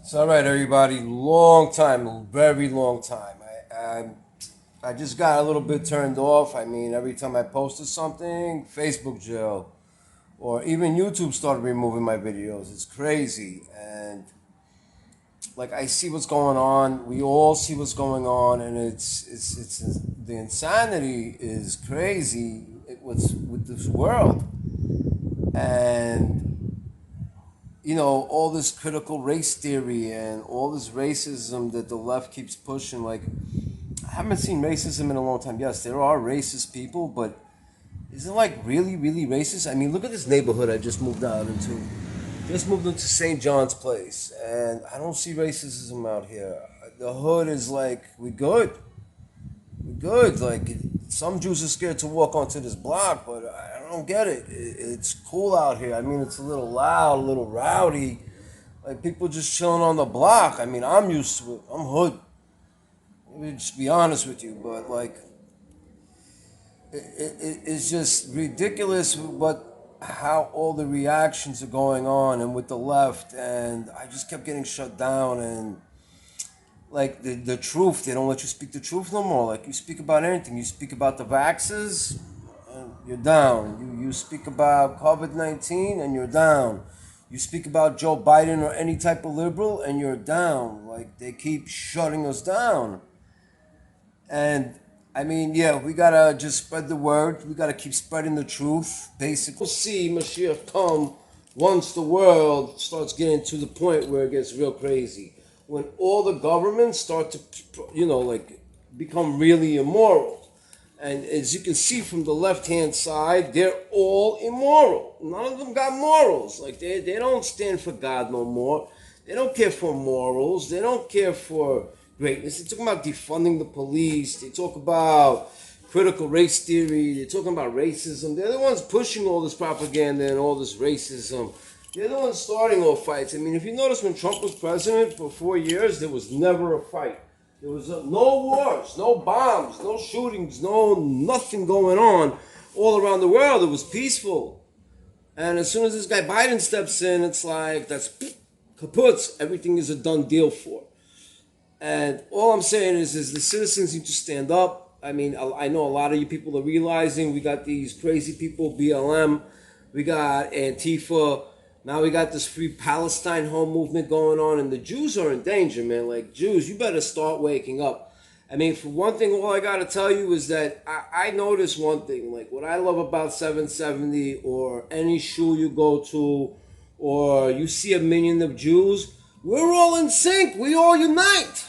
So, all right, everybody. Long time, very long time. I just got a little bit turned off. I mean, every time I posted something, Facebook jail, or even YouTube started removing my videos. It's crazy, and like I see what's going on. We all see what's going on, and it's the insanity is crazy with this world, and all this critical race theory and all this racism that the left keeps pushing. Like, I haven't seen racism in a long time. Yes, there are racist people, but is it like really, really racist? I mean, look at this neighborhood I just moved out into. Just moved into St. John's Place, and I don't see racism out here. The hood is like, we good. We good. Like, some Jews are scared to walk onto this block, but I don't get it. It's cool out here. I mean, it's a little loud, a little rowdy. Like, people just chilling on the block. I mean, I'm used to it. I'm hood. Let me just be honest with you, but like, it's just ridiculous what how all the reactions are going on and with the left, and I just kept getting shut down. And like the truth, they don't let you speak the truth no more. Like, you speak about anything, you speak about the vaxxers, and you're down. You speak about COVID-19 and you're down. You speak about Joe Biden or any type of liberal and you're down. Like, they keep shutting us down. And I mean, yeah, we gotta just spread the word. We gotta keep spreading the truth. Basically, we'll see Mashiach come once the world starts getting to the point where it gets real crazy. When all the governments start to, like, become really immoral. And as you can see from the left-hand side, they're all immoral. None of them got morals. Like, they don't stand for God no more. They don't care for morals. They don't care for greatness. They talk about defunding the police. They talk about critical race theory. They're talking about racism. They're the ones pushing all this propaganda and all this racism. They're the ones starting all fights. I mean, if you notice, when Trump was president for 4 years, there was never a fight. There was no wars, no bombs, no shootings, nothing going on all around the world. It was peaceful. And as soon as this guy Biden steps in, it's like, that's kaput. Everything is a done deal for. And all I'm saying is the citizens need to stand up. I mean, I know a lot of you people are realizing we got these crazy people, BLM, we got Antifa, now we got this Free Palestine home movement going on, and the Jews are in danger, man. Like, Jews, you better start waking up. I mean, for one thing, all I got to tell you is that I notice one thing. Like, what I love about 770 or any shul you go to, or you see a minyan of Jews, we're all in sync. We all unite.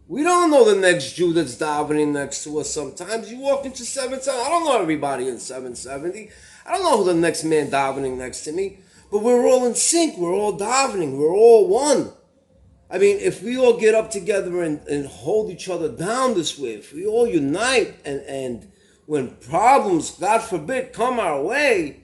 We don't know the next Jew that's davening next to us sometimes. You walk into 770. I don't know everybody in 770. I don't know who the next man davening next to me. But we're all in sync. We're all davening. We're all one. I mean, if we all get up together and hold each other down this way, if we all unite, and when problems, God forbid, come our way,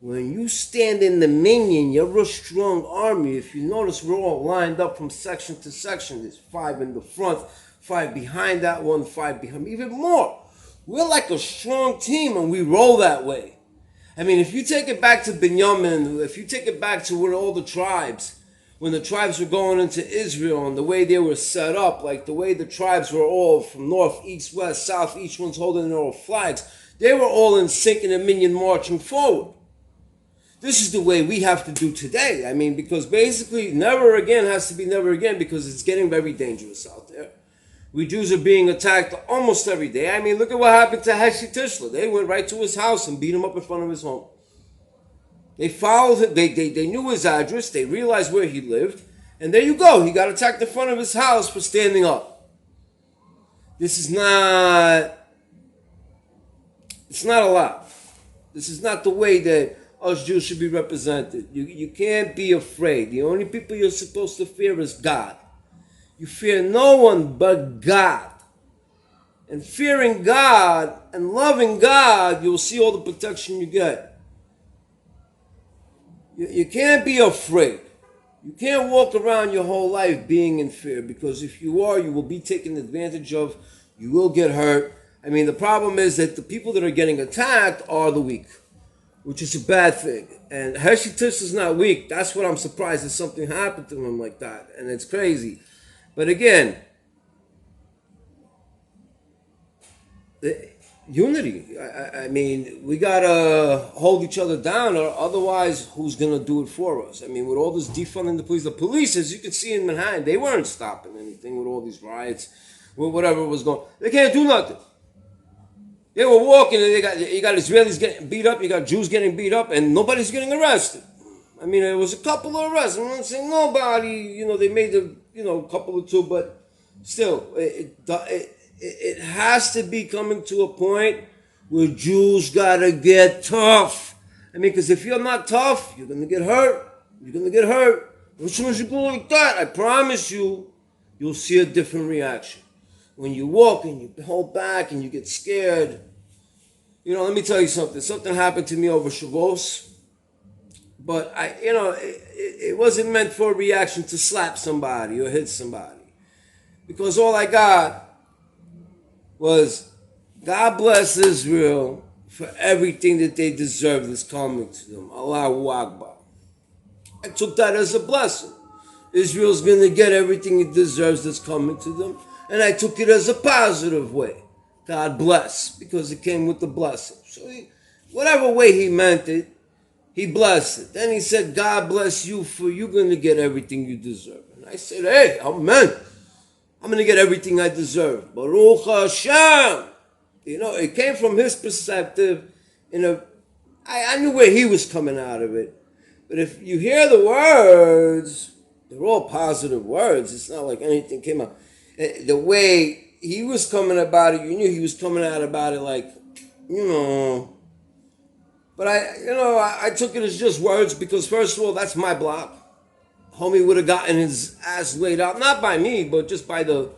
when you stand in the minyan, you're a strong army. If you notice, we're all lined up from section to section. There's 5 in the front, 5 behind that one, 5 behind, even more. We're like a strong team, and we roll that way. I mean, if you take it back to Binyamin, if you take it back to when all the tribes, when the tribes were going into Israel and the way they were set up, like the way the tribes were all from north, east, west, south, each one's holding their own flags, they were all in sync in a minyan marching forward. This is the way we have to do today. I mean, because basically never again has to be never again, because it's getting very dangerous out there. We Jews are being attacked almost every day. I mean, look at what happened to Heshi Tishler. They went right to his house and beat him up in front of his home. They followed him. They knew his address. They realized where he lived. And there you go. He got attacked in front of his house for standing up. This is not... It's not allowed. This is not the way that us Jews should be represented. You can't be afraid. The only people you're supposed to fear is God. You fear no one but God. And fearing God and loving God, you'll see all the protection you get. You can't be afraid. You can't walk around your whole life being in fear, because if you are, you will be taken advantage of. You will get hurt. I mean, the problem is that the people that are getting attacked are the weak. which is a bad thing. And Hershey Tish is not weak. That's what I'm surprised that something happened to him like that. And it's crazy. But again, unity. I mean, we gotta hold each other down, or otherwise, who's gonna do it for us? I mean, with all this defunding the police, as you can see in Manhattan, they weren't stopping anything with all these riots, with whatever was going. They can't do nothing. They were walking, and you got Israelis getting beat up, you got Jews getting beat up, and nobody's getting arrested. I mean, there was a couple of arrests. I'm not saying nobody. They made a couple or two, but still, it has to be coming to a point where Jews gotta get tough. I mean, because if you're not tough, you're gonna get hurt. You're gonna get hurt. As soon as you go like that, I promise you, you'll see a different reaction. When you walk and you hold back and you get scared, let me tell you something. Something happened to me over Shavuos, but it wasn't meant for a reaction to slap somebody or hit somebody, because all I got was, God bless Israel for everything that they deserve that's coming to them. Allahu Akbar. I took that as a blessing. Israel's going to get everything it deserves that's coming to them. And I took it as a positive way. God bless, because it came with the blessing. So whatever way he meant it, he blessed it. Then he said, God bless you, for you're going to get everything you deserve. And I said, hey, amen. I'm going to get everything I deserve. Baruch Hashem. It came from his perspective. I knew where he was coming out of it. But if you hear the words, they're all positive words. It's not like anything came out. The way he was coming about it, you knew he was coming out about it like, But I took it as just words, because first of all, that's my block. Homie would have gotten his ass laid out, not by me, but just by the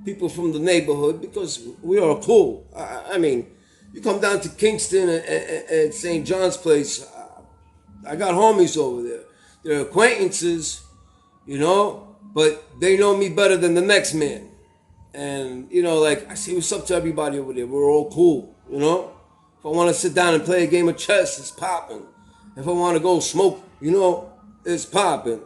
people from the neighborhood, because we are cool. I mean, you come down to Kingston and St. John's Place, I got homies over there. They're acquaintances, but they know me better than the next man. And, I say what's up to everybody over there. We're all cool, If I want to sit down and play a game of chess, it's popping. If I want to go smoke, it's popping.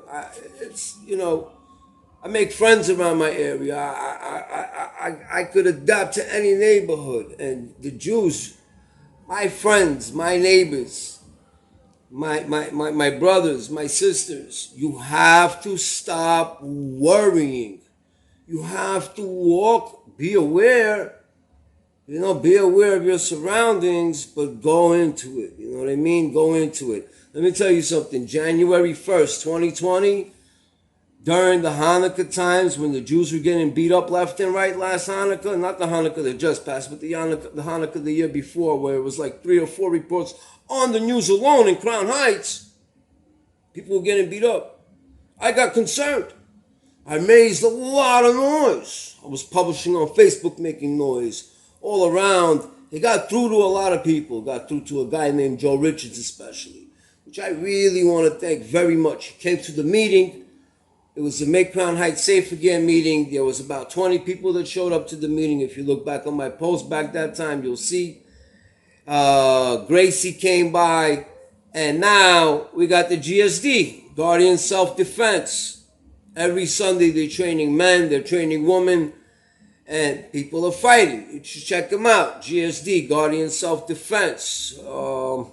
I make friends around my area. I could adapt to any neighborhood. And the Jews, my friends, my neighbors, my brothers, my sisters, you have to stop worrying. You have to walk, be aware, be aware of your surroundings, but go into it. You know what I mean? Go into it. Let me tell you something. January 1st, 2020, during the Hanukkah times when the Jews were getting beat up left and right last Hanukkah, not the Hanukkah that just passed, but the Hanukkah the year before, where it was like 3 or 4 reports on the news alone in Crown Heights, people were getting beat up. I got concerned. I raised a lot of noise. I was publishing on Facebook, making noise all around. It got through to a lot of people. It got through to a guy named Joe Richards especially, which I really want to thank very much. He came to the meeting. It was the Make Crown Heights Safe Again meeting. There was about 20 people that showed up to the meeting. If you look back on my post back that time, you'll see. Gracie came by. And now we got the GSD, Guardian Self-Defense. Every Sunday they're training men, they're training women, and people are fighting. You should check them out. GSD, Guardian Self-Defense. Joe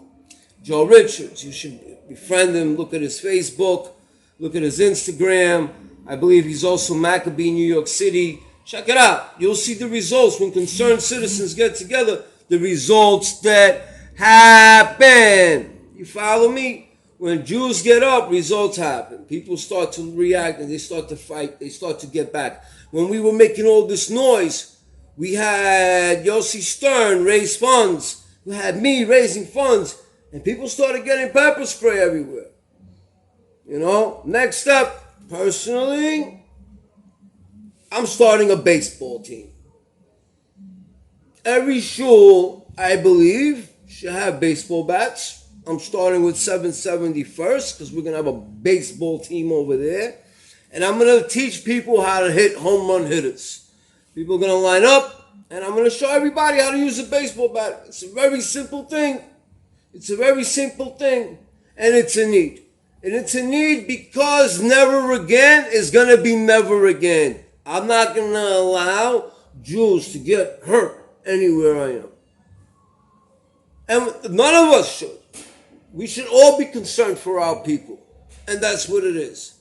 Richards, you should befriend him. Look at his Facebook. Look at his Instagram. I believe he's also Maccabee, New York City. Check it out. You'll see the results when concerned citizens get together. The results that happen. You follow me? When Jews get up, results happen. People start to react and they start to fight. They start to get back. When we were making all this noise, we had Yossi Stern raise funds. We had me raising funds. And people started getting pepper spray everywhere. Next step, personally, I'm starting a baseball team. Every shul, I believe, should have baseball bats. I'm starting with 771st because we're going to have a baseball team over there. And I'm going to teach people how to hit home run hitters. People are going to line up and I'm going to show everybody how to use a baseball bat. It's a very simple thing. It's a very simple thing, and it's a need. And it's a need because never again is going to be never again. I'm not going to allow Jews to get hurt anywhere I am. And none of us should. We should all be concerned for our people. And that's what it is.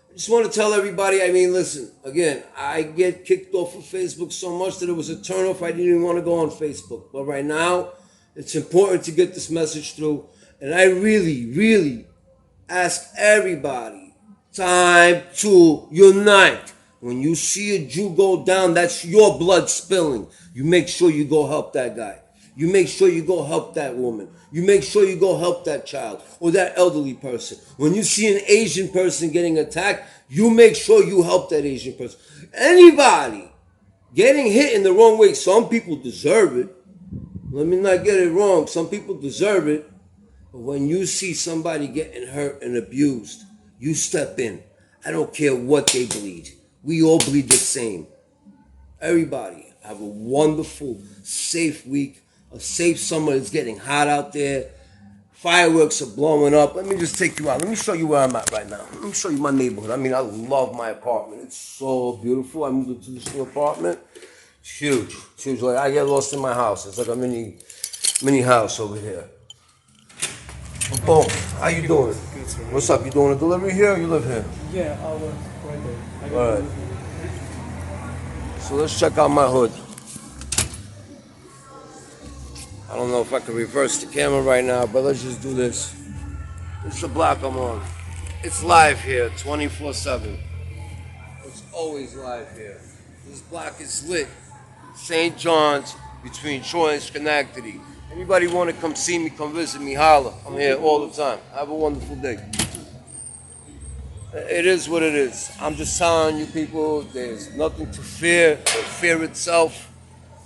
I just want to tell everybody, I mean, listen, again, I get kicked off of Facebook so much that it was a turnoff. I didn't even want to go on Facebook. But right now, it's important to get this message through. And I really, really ask everybody, time to unite. When you see a Jew go down, that's your blood spilling. You make sure you go help that guy. You make sure you go help that woman. You make sure you go help that child or that elderly person. When you see an Asian person getting attacked, you make sure you help that Asian person. Anybody getting hit in the wrong way, some people deserve it. Let me not get it wrong. Some people deserve it. But when you see somebody getting hurt and abused, you step in. I don't care what they bleed. We all bleed the same. Everybody, have a wonderful, safe week. A safe summer. It's getting hot out there. Fireworks are blowing up. Let me just take you out. Let me show you where I'm at right now. Let me show you my neighborhood. I mean, I love my apartment. It's so beautiful. I moved into this new apartment. It's huge. It's huge. Like, I get lost in my house. It's like a mini house over here. Boom. How you doing? What's up? You doing a delivery here or you live here? Yeah, I was right there. All right. So let's check out my hood. I don't know if I can reverse the camera right now, but let's just do this. It's the block I'm on. It's live here, 24/7. It's always live here. This block is lit. St. John's, between Troy and Schenectady. Anybody want to come see me, come visit me, holla. I'm here all the time. Have a wonderful day. It is what it is. I'm just telling you people, there's nothing to fear, or fear itself.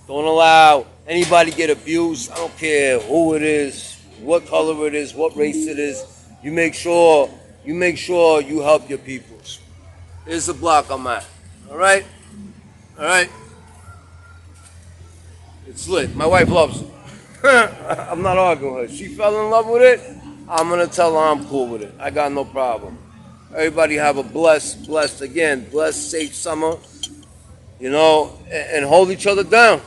Don't allow anybody get abused. I don't care who it is, what color it is, what race it is. You make sure you help your peoples. Here's the block I'm at. All right? All right? It's lit. My wife loves it. I'm not arguing with her. She fell in love with it. I'm going to tell her I'm cool with it. I got no problem. Everybody have a blessed, safe summer, and hold each other down.